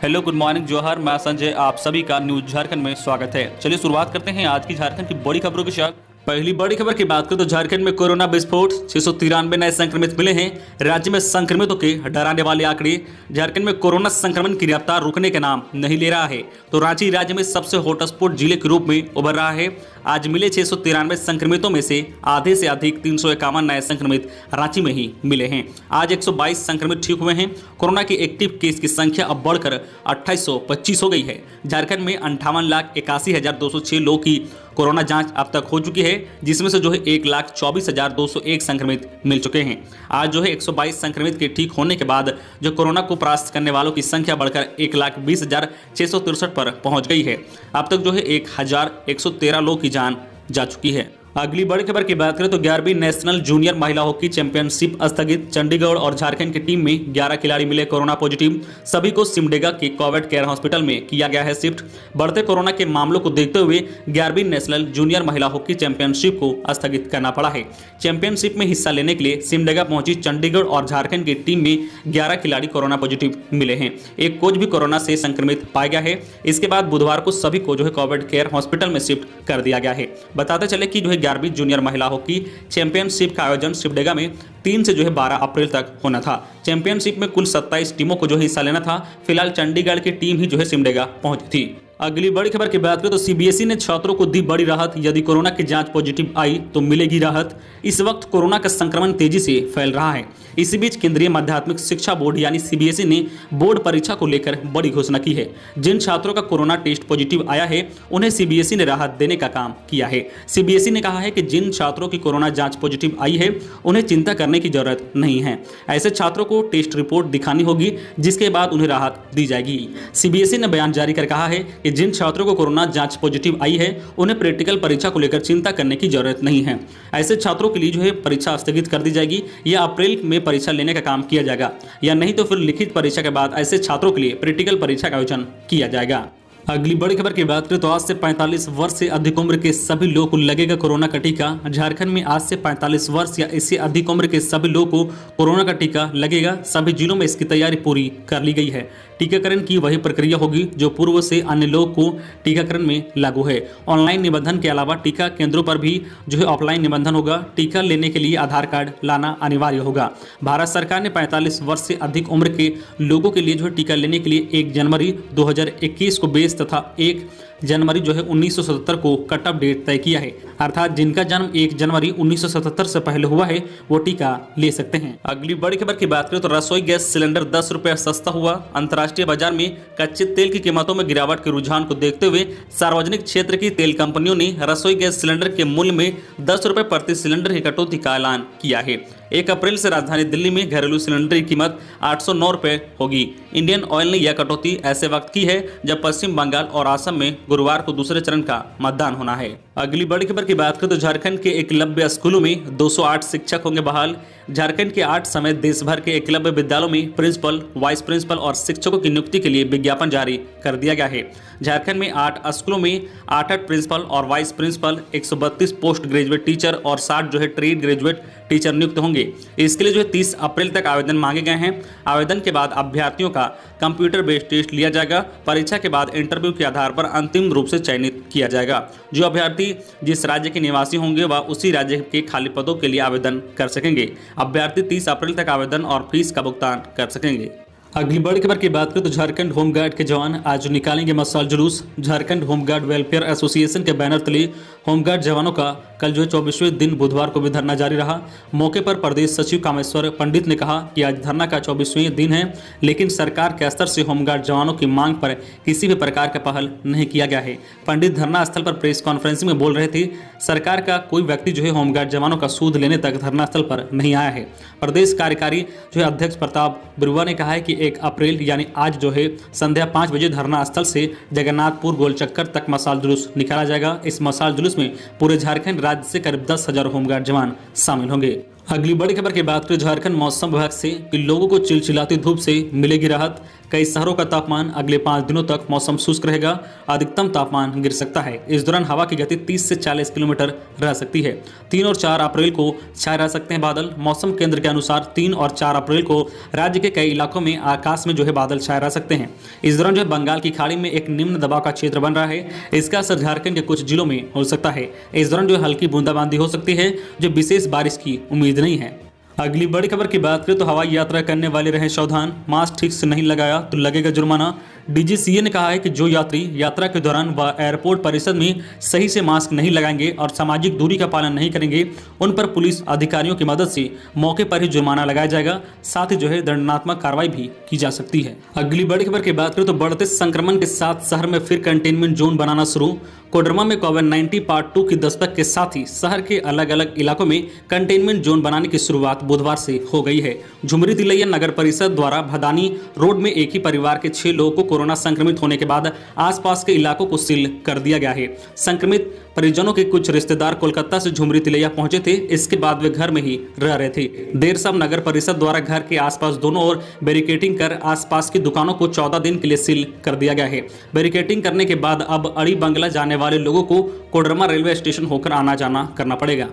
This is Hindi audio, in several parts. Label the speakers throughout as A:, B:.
A: हेलो, गुड मॉर्निंग, जोहर। मैं संजय, आप सभी का न्यूज झारखंड में स्वागत है। चलिए शुरुआत करते हैं आज की झारखंड की बड़ी खबरों के साथ। पहली बड़ी खबर की बात करें तो झारखंड में कोरोना विस्फोट, 693 नए संक्रमित मिले हैं। राज्य में संक्रमितों के डराने वाले आंकड़े। झारखंड में कोरोना संक्रमण की रफ्तार रुकने का नाम नहीं ले रहा है, तो रांची राज्य में सबसे हॉटस्पॉट जिले के रूप में उभर रहा है। आज मिले 693 संक्रमितों में से आधे से अधिक 351 नए संक्रमित रांची में ही मिले हैं। आज 122 संक्रमित ठीक हुए हैं। कोरोना के एक्टिव केस की संख्या अब बढ़कर 2825 हो गई है। झारखंड में 58,81,206 लोगों की कोरोना जांच अब तक हो चुकी है, जिसमें से 1,24,201 संक्रमित मिल चुके हैं। आज 122 संक्रमित के ठीक होने के बाद कोरोना को परास्त करने वालों की संख्या बढ़कर 1,20,663 पर पहुंच गई है। अब तक 1,113 लोगों की जान जा चुकी है। अगली बड़ी खबर की बात करें तो 11वीं नेशनल जूनियर महिला हॉकी चैंपियनशिप स्थगित। चंडीगढ़ और झारखंड की टीम में 11 खिलाड़ी मिले कोरोना पॉजिटिव। सभी को सिमडेगा के कोविड केयर हॉस्पिटल में किया गया है शिफ्ट। बढ़ते कोरोना के मामलों को देखते हुए 11वीं नेशनल जूनियर महिला हॉकी चैंपियनशिप को स्थगित करना पड़ा है। चैंपियनशिप में हिस्सा लेने के लिए सिमडेगा पहुंची चंडीगढ़ और झारखंड की टीम में 11 खिलाड़ी कोरोना पॉजिटिव मिले हैं। एक कोच भी कोरोना से संक्रमित पाया गया है। इसके बाद बुधवार को सभी को कोविड केयर हॉस्पिटल में शिफ्ट कर दिया गया है। बताते चले कि 11वीं जूनियर महिला हॉकी चैंपियनशिप का आयोजन सिमडेगा में 3 से 12 अप्रैल तक होना था। चैंपियनशिप में कुल 27 टीमों को हिस्सा लेना था। फिलहाल चंडीगढ़ की टीम ही सिमडेगा पहुंची थी। अगली बड़ी खबर की बात करें तो सीबीएसई ने छात्रों को दी बड़ी राहत। यदि कोरोना की जांच पॉजिटिव आई तो मिलेगी राहत। इस वक्त कोरोना का संक्रमण तेजी से फैल रहा है। इसी बीच केंद्रीय माध्यमिक शिक्षा बोर्ड यानी सीबीएसई ने बोर्ड परीक्षा को लेकर बड़ी घोषणा की है। जिन छात्रों का कोरोना टेस्ट पॉजिटिव आया है उन्हें सीबीएसई ने राहत देने का काम किया है। सीबीएसई ने कहा है कि जिन छात्रों की कोरोना जांच पॉजिटिव आई है उन्हें चिंता करने की जरूरत नहीं है। ऐसे छात्रों को टेस्ट रिपोर्ट दिखानी होगी, जिसके बाद उन्हें राहत दी जाएगी। सीबीएसई ने बयान जारी कर कहा है कि जिन छात्रों को कोरोना जांच पॉजिटिव आई है उन्हें प्रैक्टिकल परीक्षा को लेकर चिंता करने की जरूरत नहीं है। ऐसे छात्रों के लिए परीक्षा स्थगित कर दी जाएगी या अप्रैल में परीक्षा लेने का काम किया जाएगा, या नहीं तो फिर लिखित परीक्षा के बाद ऐसे छात्रों के लिए प्रैक्टिकल परीक्षा का आयोजन किया जाएगा। अगली बड़ी खबर की बात करें तो आज से 45 वर्ष से अधिक उम्र के सभी लोगों को लगेगा कोरोना का टीका। झारखंड में आज से 45 वर्ष या इससे अधिक उम्र के सभी लोगों को कोरोना का टीका लगेगा। सभी जिलों में इसकी तैयारी पूरी कर ली गई है। टीकाकरण की वही प्रक्रिया होगी जो पूर्व से अन्य लोगों को टीकाकरण में लागू है। ऑनलाइन निबंधन के अलावा टीका केंद्रों पर भी ऑफलाइन निबंधन होगा। टीका लेने के लिए आधार कार्ड लाना अनिवार्य होगा। भारत सरकार ने 45 वर्ष से अधिक उम्र के लोगों के लिए टीका लेने के लिए 1 जनवरी 2021 को बेस तथा 1 जनवरी 1977 को कट ऑफ डेट तय किया है। अर्थात जिनका जन्म 1 जनवरी 1977 से पहले हुआ है वो टीका ले सकते हैं। अगली बड़ी खबर की बात करें तो रसोई गैस सिलेंडर 10 रुपये सस्ता हुआ। अंतर्राष्ट्रीय बाजार में कच्चे तेल की कीमतों में गिरावट के रुझान को देखते हुए सार्वजनिक क्षेत्र की तेल कंपनियों ने रसोई गैस सिलेंडर के मूल्य में 10 रुपये प्रति सिलेंडर की कटौती का ऐलान किया है। 1 अप्रैल से राजधानी दिल्ली में घरेलू सिलेंडर की कीमत 809 रुपये होगी। इंडियन ऑयल ने यह कटौती ऐसे वक्त की है जब पश्चिम बंगाल और असम में गुरुवार को दूसरे चरण का मतदान होना है। अगली बड़ी खबर की बात करें तो झारखंड के एकलव्य स्कूलों में 208 शिक्षक होंगे बहाल। झारखंड के 8 समेत देश भर के एकलव्य विद्यालयों में प्रिंसिपल, वाइस प्रिंसिपल और शिक्षकों की नियुक्ति के लिए विज्ञापन जारी कर दिया गया है। झारखंड में 8 स्कूलों में 8 प्रिंसिपल और vice principal, 132 post graduate teacher और 60 ट्रेड ग्रेजुएट टीचर नियुक्त होंगे। इसके लिए 30 अप्रैल तक आवेदन मांगे गए हैं। आवेदन के बाद अभ्यर्थियों का कंप्यूटर बेस्ड टेस्ट लिया जाएगा। परीक्षा के बाद इंटरव्यू के आधार पर अंतिम रूप से चयनित किया जाएगा। जो अभ्यर्थी जिस राज्य के निवासी होंगे वह उसी राज्य के खाली पदों के लिए आवेदन कर सकेंगे। अभ्यर्थी 30 अप्रैल तक आवेदन और फीस का भुगतान कर सकेंगे। अगली बड़ी खबर की बात करें तो झारखंड होमगार्ड के जवान आज निकालेंगे मशाल जुलूस। झारखंड होमगार्ड वेलफेयर एसोसिएशन के बैनर तले होमगार्ड जवानों का कल 24वें दिन बुधवार को भी धरना जारी रहा। मौके पर प्रदेश सचिव कामेश्वर पंडित ने कहा कि आज धरना का 24वें दिन है, लेकिन सरकार के स्तर से होमगार्ड जवानों की मांग पर किसी भी प्रकार का पहल नहीं किया गया है। पंडित धरना स्थल पर प्रेस कॉन्फ्रेंसिंग में बोल रहे थे। सरकार का कोई व्यक्ति होमगार्ड जवानों का सूद लेने तक धरना स्थल पर नहीं आया है। प्रदेश कार्यकारी अध्यक्ष प्रताप बरुआ ने कहा है कि 1 अप्रैल यानी आज संध्या 5 बजे धरना स्थल से जगन्नाथपुर गोलचक्कर तक मशाल जुलूस निकाला जाएगा। इस मशाल जुलूस में पूरे झारखंड राज्य से करीब 10,000 होमगार्ड जवान शामिल होंगे। अगली बड़ी खबर की बात करें झारखंड मौसम विभाग से कि लोगों को चिलचिलाती धूप से मिलेगी राहत। कई शहरों का तापमान अगले 5 दिनों तक मौसम शुष्क रहेगा। अधिकतम तापमान गिर सकता है। इस दौरान हवा की गति 30 से 40 किलोमीटर रह सकती है। 3 और 4 अप्रैल को छाए रह सकते हैं बादल। मौसम केंद्र के अनुसार 3 और 4 अप्रैल को राज्य के कई इलाकों में आकाश में बादल छाए रह सकते हैं। इस दौरान बंगाल की खाड़ी में एक निम्न दबाव का क्षेत्र बन रहा है। इसका असर झारखंड के कुछ जिलों में हो सकता है। इस दौरान हल्की बूंदाबांदी हो सकती है, जो विशेष बारिश की उम्मीद नहीं है। अगली बड़ी खबर की बात करें तो हवाई यात्रा करने वाले रहें सावधान। मास्क ठीक से नहीं लगाया तो लगेगा जुर्माना। डीजीसीए ने कहा है कि जो यात्री यात्रा के दौरान व एयरपोर्ट परिसर में सही से मास्क नहीं लगाएंगे और सामाजिक दूरी का पालन नहीं करेंगे, उन पर पुलिस अधिकारियों की मदद से मौके पर ही जुर्माना लगाया जाएगा। साथ ही दंडात्मक कार्रवाई भी की जा सकती है। अगली बड़ी खबर की बात करें तो बढ़ते संक्रमण के साथ शहर में फिर कंटेनमेंट जोन बनाना शुरू। कोडरमा में कोविड-19 पार्ट 2 की दस्तक के साथ ही शहर के अलग अलग इलाकों में कंटेनमेंट जोन बनाने की शुरुआत बुधवार से हो गई है। झुमरी तिलैया नगर परिषद द्वारा भदानी रोड में एक ही परिवार के 6 लोगों को कोरोना संक्रमित होने के बाद आसपास के इलाकों को सील कर दिया गया है। संक्रमित परिजनों के कुछ रिश्तेदार कोलकाता से झुमरी तिलैया पहुंचे थे। इसके बाद वे घर में ही रह रहे थे। देर शाम नगर परिषद द्वारा घर के आसपास दोनों ओर बैरिकेडिंग कर आसपास की दुकानों को 14 दिन के लिए सील कर दिया गया है। बैरिकेडिंग करने के बाद अब अड़ी बंगला जाने वाले लोगों को कोडरमा रेलवे स्टेशन होकर आना जाना करना पड़ेगा।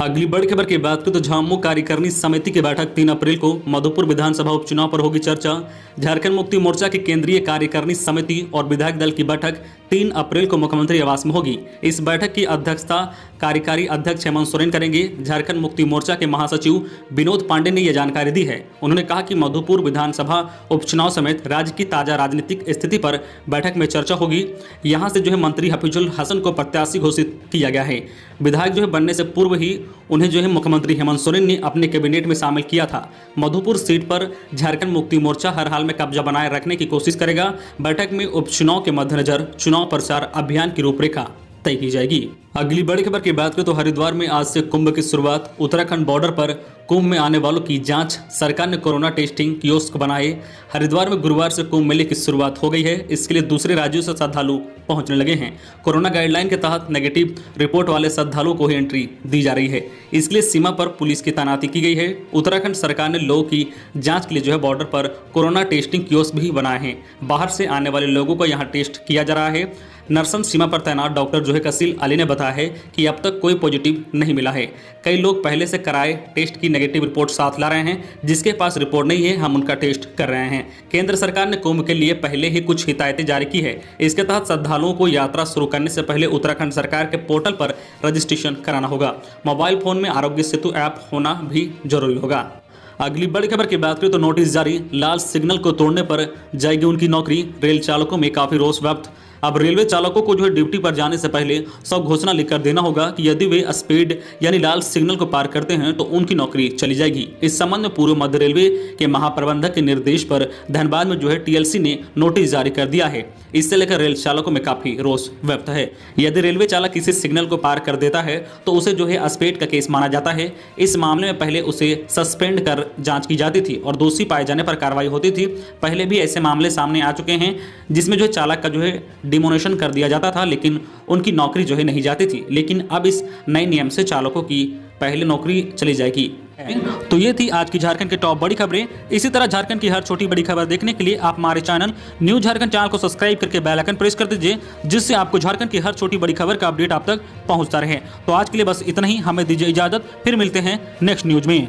A: अगली बड़ी खबर की बात करें तो झामुमो कार्यकारिणी समिति की बैठक 3 अप्रैल को। मधुपुर विधानसभा उपचुनाव पर होगी चर्चा। झारखंड मुक्ति मोर्चा की केंद्रीय कार्यकारिणी समिति और विधायक दल की बैठक 3 अप्रैल को मुख्यमंत्री आवास में होगी। इस बैठक की अध्यक्षता कार्यकारी अध्यक्ष हेमंत सोरेन करेंगे। झारखंड मुक्ति मोर्चा के महासचिव विनोद पांडे ने यह जानकारी दी है। उन्होंने कहा कि मधुपुर विधानसभा उपचुनाव समेत राज्य की ताजा राजनीतिक स्थिति पर बैठक में चर्चा होगी। यहाँ से मंत्री हफीजुल हसन को प्रत्याशी घोषित किया गया है। विधायक बनने से पूर्व ही उन्हें मुख्यमंत्री हेमंत सोरेन ने अपने कैबिनेट में शामिल किया था। मधुपुर सीट पर झारखंड मुक्ति मोर्चा हर हाल में कब्जा बनाए रखने की कोशिश करेगा। बैठक में उपचुनाव के मद्देनजर चुनाव प्रचार अभियान की रूपरेखा तय की जाएगी। अगली बड़ी खबर की बात करें तो हरिद्वार में आज से कुंभ की शुरुआत। उत्तराखंड बॉर्डर पर कुंभ में आने वालों की जांच, सरकार ने कोरोना टेस्टिंग कियोस्क बनाए। हरिद्वार में गुरुवार से कुंभ मेले की शुरुआत हो गई है। इसके लिए दूसरे राज्यों से श्रद्धालु पहुंचने लगे हैं। कोरोना गाइडलाइन के तहत नेगेटिव रिपोर्ट वाले श्रद्धालुओं को ही एंट्री दी जा रही है। इसके लिए सीमा पर पुलिस की तैनाती की गई है। उत्तराखंड सरकार ने लोगों की जाँच के लिए बॉर्डर पर कोरोना टेस्टिंग कियोस्क भी बनाए हैं। बाहर से आने वाले लोगों को यहाँ टेस्ट किया जा रहा है। नरसन सीमा पर तैनात डॉक्टर कसील अली ने बताया है कि अब तक कोई पॉजिटिव नहीं मिला है। कई लोग पहले से कराए टेस्ट की नेगेटिव रिपोर्ट साथ ला रहे हैं। जिसके पास रिपोर्ट नहीं है, हम उनका टेस्ट कर रहे हैं। केंद्र सरकार ने कुंभ के लिए पहले ही कुछ हिदायतें जारी की है। इसके तहत श्रद्धालुओं को यात्रा शुरू करने से पहले उत्तराखंड सरकार के पोर्टल पर रजिस्ट्रेशन कराना होगा। मोबाइल फोन में आरोग्य सेतु ऐप होना भी जरूरी होगा। अगली बड़ी खबर की बात करें तो नोटिस जारी। लाल सिग्नल को तोड़ने पर जाएगी उनकी नौकरी। रेल चालकों में काफी रोष व्यक्त। अब रेलवे चालकों को ड्यूटी पर जाने से पहले सब घोषणा लिखकर देना होगा कि यदि वे स्पीड यानी लाल सिग्नल को पार करते हैं तो उनकी नौकरी चली जाएगी। इस संबंध में पूर्व मध्य रेलवे के महाप्रबंधक के निर्देश पर धनबाद में टीएलसी ने नोटिस जारी कर दिया है। इससे लेकर रेल चालकों में काफी रोष व्यक्त है। यदि रेलवे चालक किसी सिग्नल को पार कर देता है तो उसे स्पीड का केस माना जाता है। इस मामले में पहले उसे सस्पेंड कर जांच की जाती थी और दोषी पाए जाने पर कार्रवाई होती थी। पहले भी ऐसे मामले सामने आ चुके हैं जिसमें चालक का डिमोनेशन कर दिया जाता था, लेकिन उनकी नौकरी नहीं जाती थी। लेकिन अब इस नए नियम से चालकों की पहले नौकरी चली जाएगी। तो ये थी आज की झारखंड के टॉप बड़ी खबरें। इसी तरह झारखंड की हर छोटी बड़ी खबर देखने के लिए आप हमारे चैनल न्यूज झारखंड चैनल को सब्सक्राइब करके बेल आइकन प्रेस कर दीजिए, जिससे आपको झारखंड की हर छोटी बड़ी खबर का अपडेट आप तक पहुंचता रहे। तो आज के लिए बस इतना ही। हमें दीजिए इजाजत, फिर मिलते हैं नेक्स्ट न्यूज में।